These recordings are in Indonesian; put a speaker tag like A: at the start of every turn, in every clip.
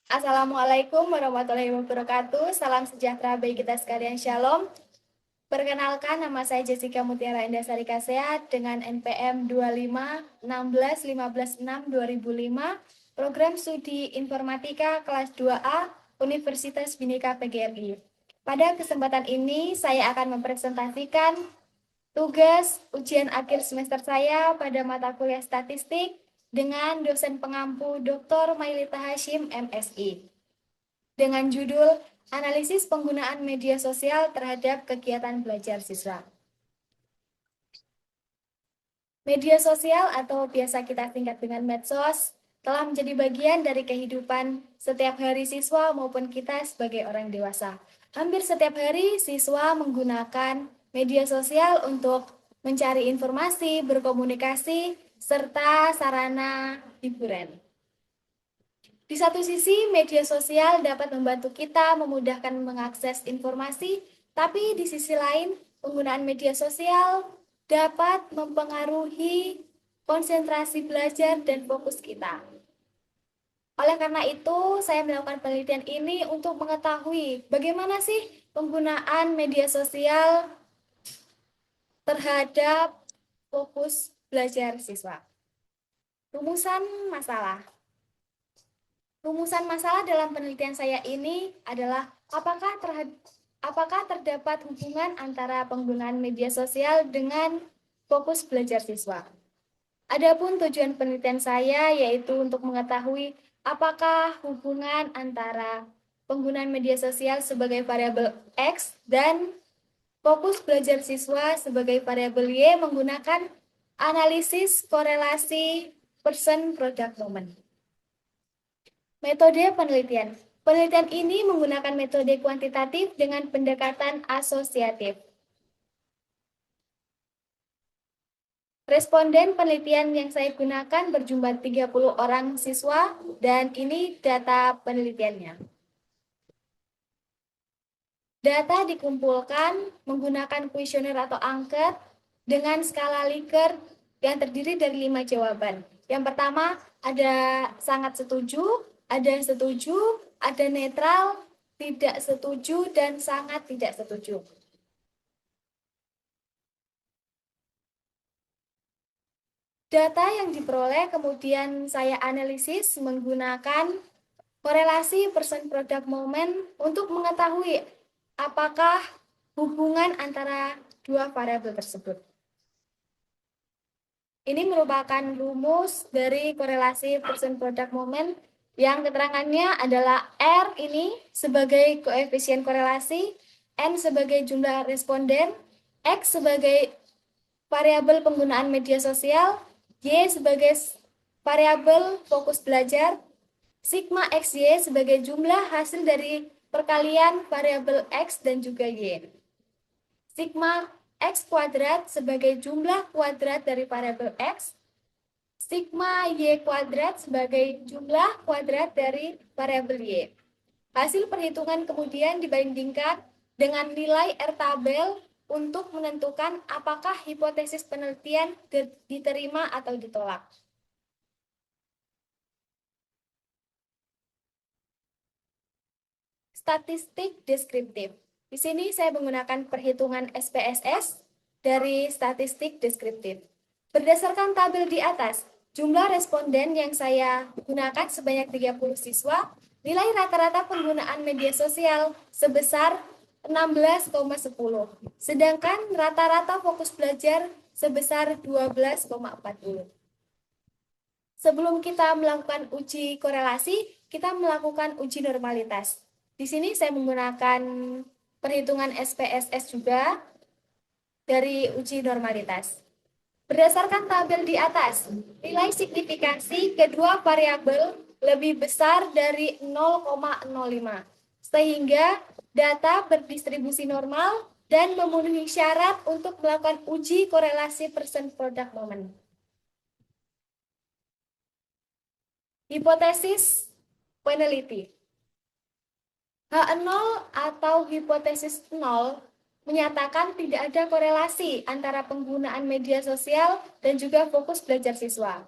A: Assalamualaikum warahmatullahi wabarakatuh. Salam sejahtera bagi kita sekalian. Shalom. Perkenalkan, nama saya Jessica Mutiara Indasari Kasehat dengan NPM 25161516-2005, Program Studi Informatika kelas 2A Universitas Bhinneka PGRI. Pada kesempatan ini, saya akan mempresentasikan tugas ujian akhir semester saya pada mata kuliah statistik dengan dosen pengampu Dr. Mailita Hashim, MSI, dengan judul Analisis Penggunaan Media Sosial Terhadap Kegiatan Belajar Siswa. Media sosial atau biasa kita singkat dengan medsos telah menjadi bagian dari kehidupan setiap hari siswa maupun kita sebagai orang dewasa. Hampir setiap hari siswa menggunakan media sosial untuk mencari informasi, berkomunikasi, serta sarana hiburan. Di satu sisi, media sosial dapat membantu kita memudahkan mengakses informasi, tapi di sisi lain, penggunaan media sosial dapat mempengaruhi konsentrasi belajar dan fokus kita. Oleh karena itu, saya melakukan penelitian ini untuk mengetahui bagaimana sih penggunaan media sosial terhadap fokus belajar siswa. Rumusan masalah. Rumusan masalah dalam penelitian saya ini adalah apakah terdapat hubungan antara penggunaan media sosial dengan fokus belajar siswa. Adapun tujuan penelitian saya yaitu untuk mengetahui apakah hubungan antara penggunaan media sosial sebagai variabel X dan fokus belajar siswa sebagai variabel Y menggunakan analisis korelasi person product moment. Metode penelitian. Penelitian ini menggunakan metode kuantitatif dengan pendekatan asosiatif. Responden penelitian yang saya gunakan berjumlah 30 orang siswa dan ini data penelitiannya. Data dikumpulkan menggunakan kuesioner atau angket dengan skala Likert yang terdiri dari 5 jawaban. Yang pertama ada sangat setuju, ada netral, tidak setuju, dan sangat tidak setuju. Data yang diperoleh kemudian saya analisis menggunakan korelasi person product moment untuk mengetahui apakah hubungan antara dua variabel tersebut. Ini merupakan rumus dari korelasi person product moment yang keterangannya adalah R ini sebagai koefisien korelasi, N sebagai jumlah responden, X sebagai variabel penggunaan media sosial, Y sebagai variabel fokus belajar, sigma XY sebagai jumlah hasil dari perkalian variabel X dan juga Y. Sigma X kuadrat sebagai jumlah kuadrat dari variabel X, sigma Y kuadrat sebagai jumlah kuadrat dari variabel Y. Hasil perhitungan kemudian dibandingkan dengan nilai R tabel untuk menentukan apakah hipotesis penelitian diterima atau ditolak. Statistik deskriptif. Di sini saya menggunakan perhitungan SPSS dari statistik deskriptif. Berdasarkan tabel di atas, jumlah responden yang saya gunakan sebanyak 30 siswa, nilai rata-rata penggunaan media sosial sebesar 16,10, sedangkan rata-rata fokus belajar sebesar 12,40. Sebelum kita melakukan uji korelasi, kita melakukan uji normalitas. Di sini saya menggunakan perhitungan SPSS juga dari uji normalitas. Berdasarkan tabel di atas, nilai signifikansi kedua variabel lebih besar dari 0,05, sehingga data berdistribusi normal dan memenuhi syarat untuk melakukan uji korelasi person product moment. Hipotesis peneliti. H0 atau hipotesis 0 menyatakan tidak ada korelasi antara penggunaan media sosial dan juga fokus belajar siswa.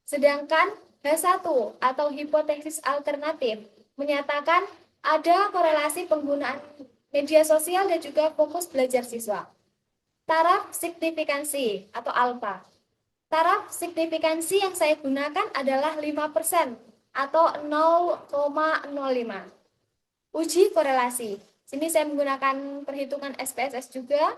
A: Sedangkan H1 atau hipotesis alternatif menyatakan ada korelasi penggunaan media sosial dan juga fokus belajar siswa. Taraf signifikansi atau alfa. Taraf signifikansi yang saya gunakan adalah 5% atau 0,05. Uji korelasi. Sini saya menggunakan perhitungan SPSS juga.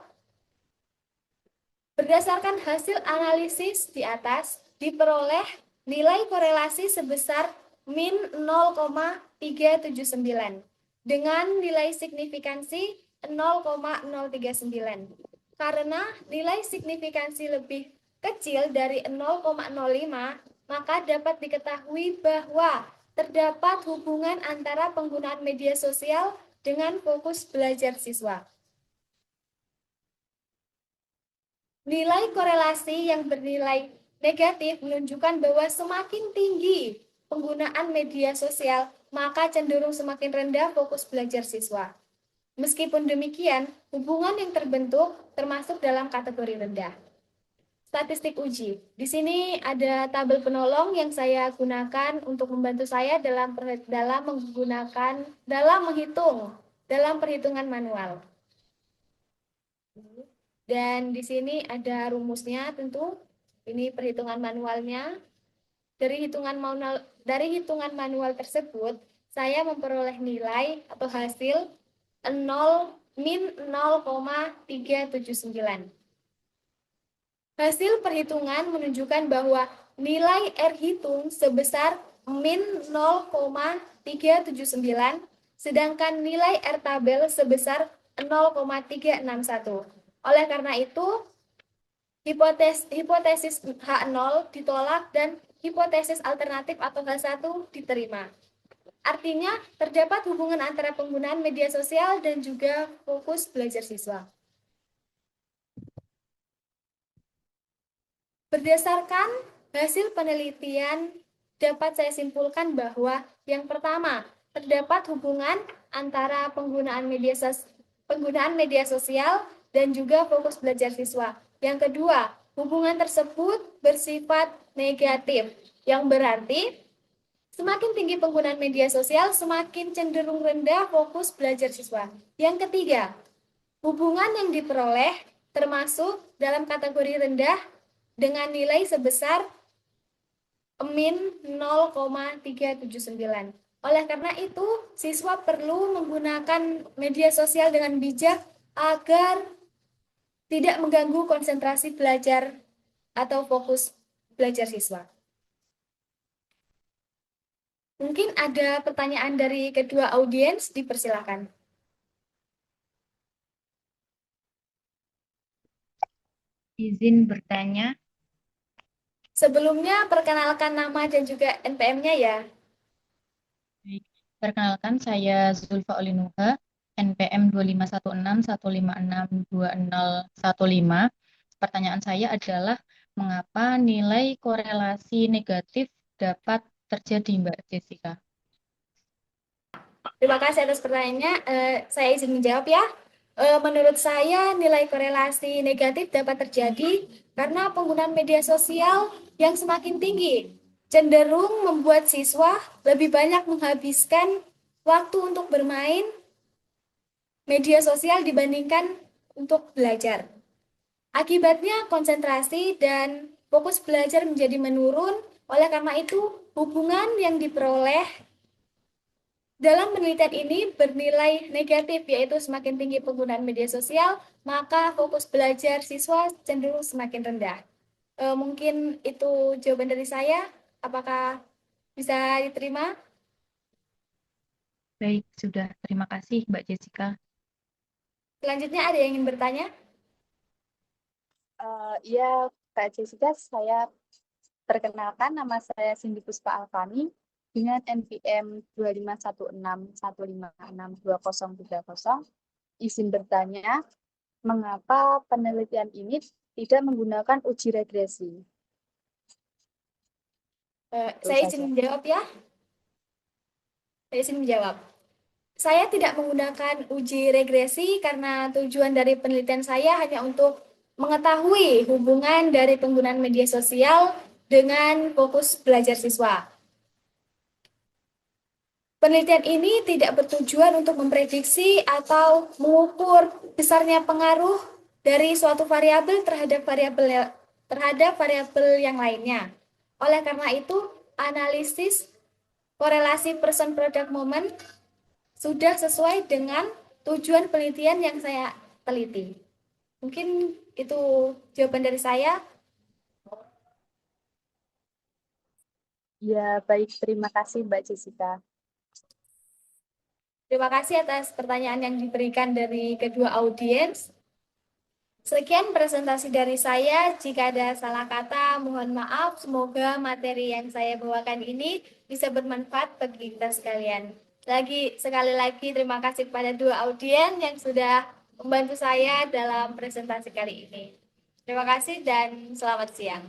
A: Berdasarkan hasil analisis di atas, diperoleh nilai korelasi sebesar min 0,379 dengan nilai signifikansi 0,039. Karena nilai signifikansi lebih kecil dari 0,05, maka dapat diketahui bahwa terdapat hubungan antara penggunaan media sosial dengan fokus belajar siswa. Nilai korelasi yang bernilai negatif menunjukkan bahwa semakin tinggi penggunaan media sosial, maka cenderung semakin rendah fokus belajar siswa. Meskipun demikian, hubungan yang terbentuk termasuk dalam kategori rendah. Statistik uji. Di sini ada tabel penolong yang saya gunakan untuk membantu saya dalam menghitung dalam perhitungan manual. Dan di sini ada rumusnya tentu. Ini perhitungan manualnya. Dari hitungan manual tersebut, saya memperoleh nilai atau hasil 0,379. Hasil perhitungan menunjukkan bahwa nilai R hitung sebesar min 0,379, sedangkan nilai R tabel sebesar 0,361. Oleh karena itu, hipotesis H0 ditolak dan hipotesis alternatif atau H1 diterima. Artinya, terdapat hubungan antara penggunaan media sosial dan juga fokus belajar siswa. Berdasarkan hasil penelitian, dapat saya simpulkan bahwa yang pertama, terdapat hubungan antara penggunaan media sosial dan juga fokus belajar siswa. Yang kedua, hubungan tersebut bersifat negatif, yang berarti semakin tinggi penggunaan media sosial, semakin cenderung rendah fokus belajar siswa. Yang ketiga, hubungan yang diperoleh termasuk dalam kategori rendah dengan nilai sebesar min 0,379. Oleh karena itu, siswa perlu menggunakan media sosial dengan bijak agar tidak mengganggu konsentrasi belajar atau fokus belajar siswa. Mungkin ada pertanyaan dari kedua audiens, dipersilakan.
B: Izin bertanya.
A: Sebelumnya, perkenalkan nama dan juga NPM-nya ya.
B: Perkenalkan, saya Zulfa Olinuha, NPM 251615620015. Pertanyaan saya adalah, mengapa nilai korelasi negatif dapat terjadi, Mbak Jessica?
A: Terima kasih atas pertanyaannya. Saya izin menjawab ya. Menurut saya, nilai korelasi negatif dapat terjadi karena penggunaan media sosial yang semakin tinggi cenderung membuat siswa lebih banyak menghabiskan waktu untuk bermain media sosial dibandingkan untuk belajar. Akibatnya, konsentrasi dan fokus belajar menjadi menurun. Oleh karena itu, hubungan yang diperoleh dalam penelitian ini bernilai negatif, yaitu semakin tinggi penggunaan media sosial, maka fokus belajar siswa cenderung semakin rendah. Mungkin itu jawaban dari saya. Apakah bisa diterima?
B: Baik, sudah. Terima kasih, Mbak Jessica.
A: Selanjutnya ada yang ingin bertanya?
C: Iya, Kak Jessica, saya perkenalkan, nama saya Cindy Puspa Alfani dengan NPM 251615620030. Izin bertanya, mengapa penelitian ini tidak menggunakan uji regresi?
A: Saya izin menjawab ya. Saya izin menjawab. Saya tidak menggunakan uji regresi karena tujuan dari penelitian saya hanya untuk mengetahui hubungan dari penggunaan media sosial dengan fokus belajar siswa. Penelitian ini tidak bertujuan untuk memprediksi atau mengukur besarnya pengaruh dari suatu variabel terhadap variabel yang lainnya. Oleh karena itu, analisis korelasi person product moment sudah sesuai dengan tujuan penelitian yang saya teliti. Mungkin itu jawaban dari saya.
C: Ya, baik. Terima kasih, Mbak Jessica.
A: Terima kasih atas pertanyaan yang diberikan dari kedua audiens. Sekian presentasi dari saya. Jika ada salah kata, mohon maaf. Semoga materi yang saya bawakan ini bisa bermanfaat bagi kita sekalian. Sekali lagi terima kasih kepada dua audiens yang sudah membantu saya dalam presentasi kali ini. Terima kasih dan selamat siang.